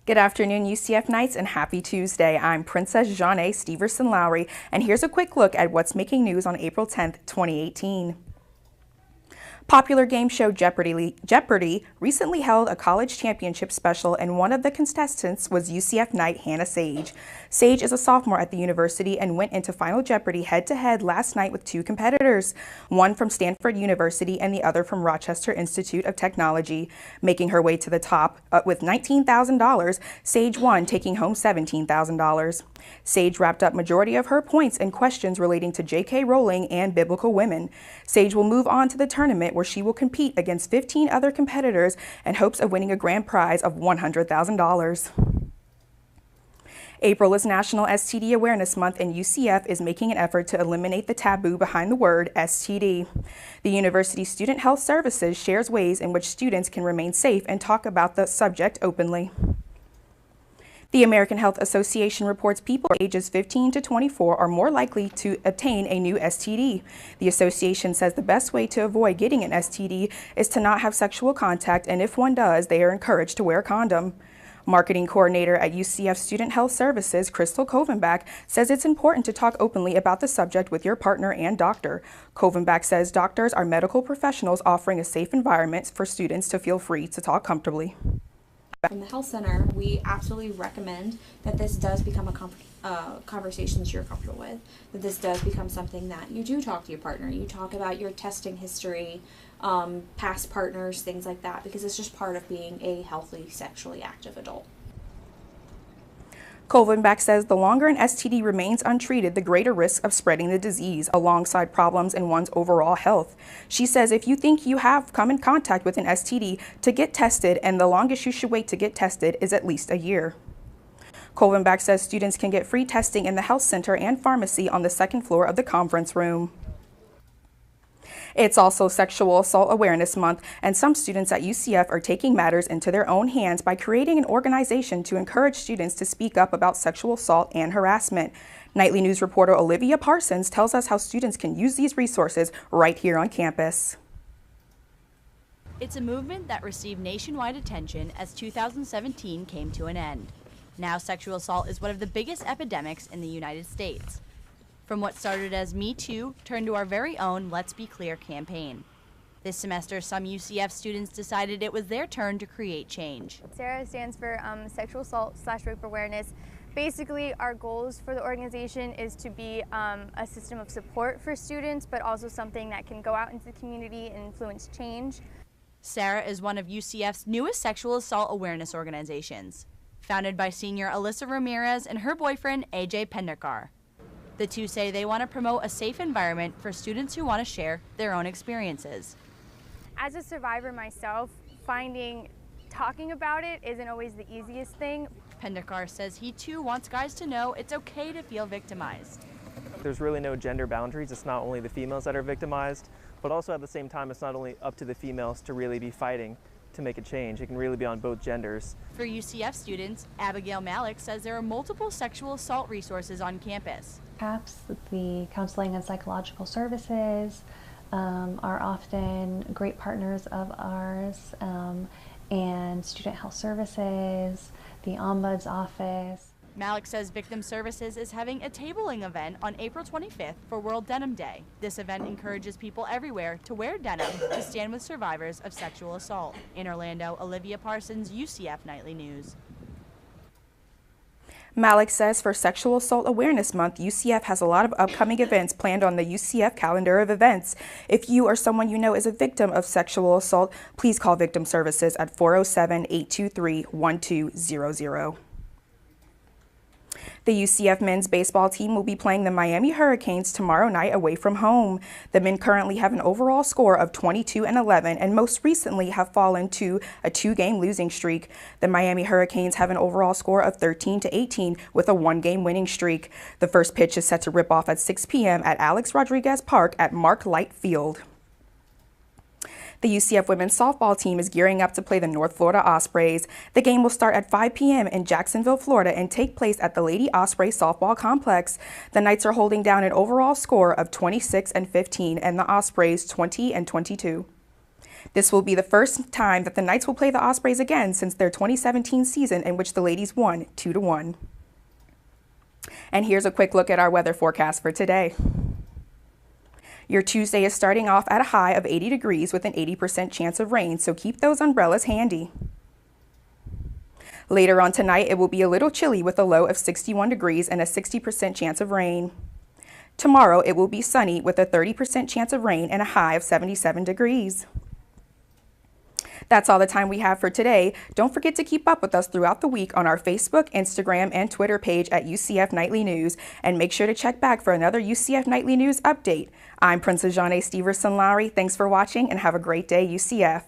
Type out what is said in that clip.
Good afternoon, UCF Knights, and happy Tuesday. I'm Princess Jhané Steverson-Lowry, and here's a quick look at what's making news on April 10th, 2018. Popular game show Jeopardy recently held a college championship special, and one of the contestants was UCF Knight Hannah Sage. Sage is a sophomore at the university and went into Final Jeopardy head-to-head last night with two competitors, one from Stanford University and the other from Rochester Institute of Technology. Making her way to the top with $19,000, Sage won, taking home $17,000. Sage wrapped up majority of her points in questions relating to J.K. Rowling and biblical women. Sage will move on to the tournament, where she will compete against 15 other competitors in hopes of winning a grand prize of $100,000. April is National STD Awareness Month, and UCF is making an effort to eliminate the taboo behind the word STD. The University Student Health Services shares ways in which students can remain safe and talk about the subject openly. The American Health Association reports people ages 15 to 24 are more likely to obtain a new STD. The association says the best way to avoid getting an STD is to not have sexual contact, and if one does, they are encouraged to wear a condom. Marketing coordinator at UCF Student Health Services, Crystal Kovenbach, says it's important to talk openly about the subject with your partner and doctor. Kovenbach says doctors are medical professionals offering a safe environment for students to feel free to talk comfortably. From the health center, we absolutely recommend that this does become a conversation that you're comfortable with, that this does become something that you do talk to your partner, you talk about your testing history, past partners, things like that, because it's just part of being a healthy, sexually active adult. Kovenbach says the longer an STD remains untreated, the greater risk of spreading the disease, alongside problems in one's overall health. She says if you think you have come in contact with an STD, to get tested, and the longest you should wait to get tested is at least a year. Kovenbach says students can get free testing in the health center and pharmacy on the second floor of the conference room. It's also Sexual Assault Awareness Month, and some students at UCF are taking matters into their own hands by creating an organization to encourage students to speak up about sexual assault and harassment. Nightly News reporter Olivia Parsons tells us how students can use these resources right here on campus. It's a movement that received nationwide attention as 2017 came to an end. Now sexual assault is one of the biggest epidemics in the United States. From what started as Me Too turned to our very own Let's Be Clear campaign. This semester, some UCF students decided it was their turn to create change. SARA stands for Sexual Assault/Rape Awareness. Basically, our goals for the organization is to be a system of support for students, but also something that can go out into the community and influence change. SARA is one of UCF's newest sexual assault awareness organizations, founded by senior Alyssa Ramirez and her boyfriend, AJ Pendekar. The two say they want to promote a safe environment for students who want to share their own experiences. As a survivor myself, talking about it isn't always the easiest thing. Pendekar says he too wants guys to know it's okay to feel victimized. There's really no gender boundaries. It's not only the females that are victimized, but also at the same time, it's not only up to the females to really be fighting to make a change. It can really be on both genders. For UCF students, Abigail Malik says there are multiple sexual assault resources on campus. CAPS, the Counseling and Psychological Services, are often great partners of ours, and Student Health Services, the Ombuds Office. Malik says Victim Services is having a tabling event on April 25th for World Denim Day. This event encourages people everywhere to wear denim to stand with survivors of sexual assault. In Orlando, Olivia Parsons, UCF Nightly News. Malik says for Sexual Assault Awareness Month, UCF has a lot of upcoming events planned on the UCF calendar of events. If you or someone you know is a victim of sexual assault, please call Victim Services at 407-823-1200. The UCF men's baseball team will be playing the Miami Hurricanes tomorrow night away from home. The men currently have an overall score of 22-11 and most recently have fallen to a 2-game losing streak. The Miami Hurricanes have an overall score of 13-18 with a 1-game winning streak. The first pitch is set to rip off at 6 p.m. at Alex Rodriguez Park at Mark Light Field. The UCF women's softball team is gearing up to play the North Florida Ospreys. The game will start at 5 p.m. in Jacksonville, Florida, and take place at the Lady Osprey Softball Complex. The Knights are holding down an overall score of 26-15 and the Ospreys 20-22. This will be the first time that the Knights will play the Ospreys again since their 2017 season, in which the ladies won 2-1. And here's a quick look at our weather forecast for today. Your Tuesday is starting off at a high of 80 degrees with an 80% chance of rain, so keep those umbrellas handy. Later on tonight, it will be a little chilly with a low of 61 degrees and a 60% chance of rain. Tomorrow, it will be sunny with a 30% chance of rain and a high of 77 degrees. That's all the time we have for today. Don't forget to keep up with us throughout the week on our Facebook, Instagram, and Twitter page at UCF Knightly News, and make sure to check back for another UCF Knightly News update. I'm Princess Jhané Steverson-Lowry. Thanks for watching and have a great day, UCF.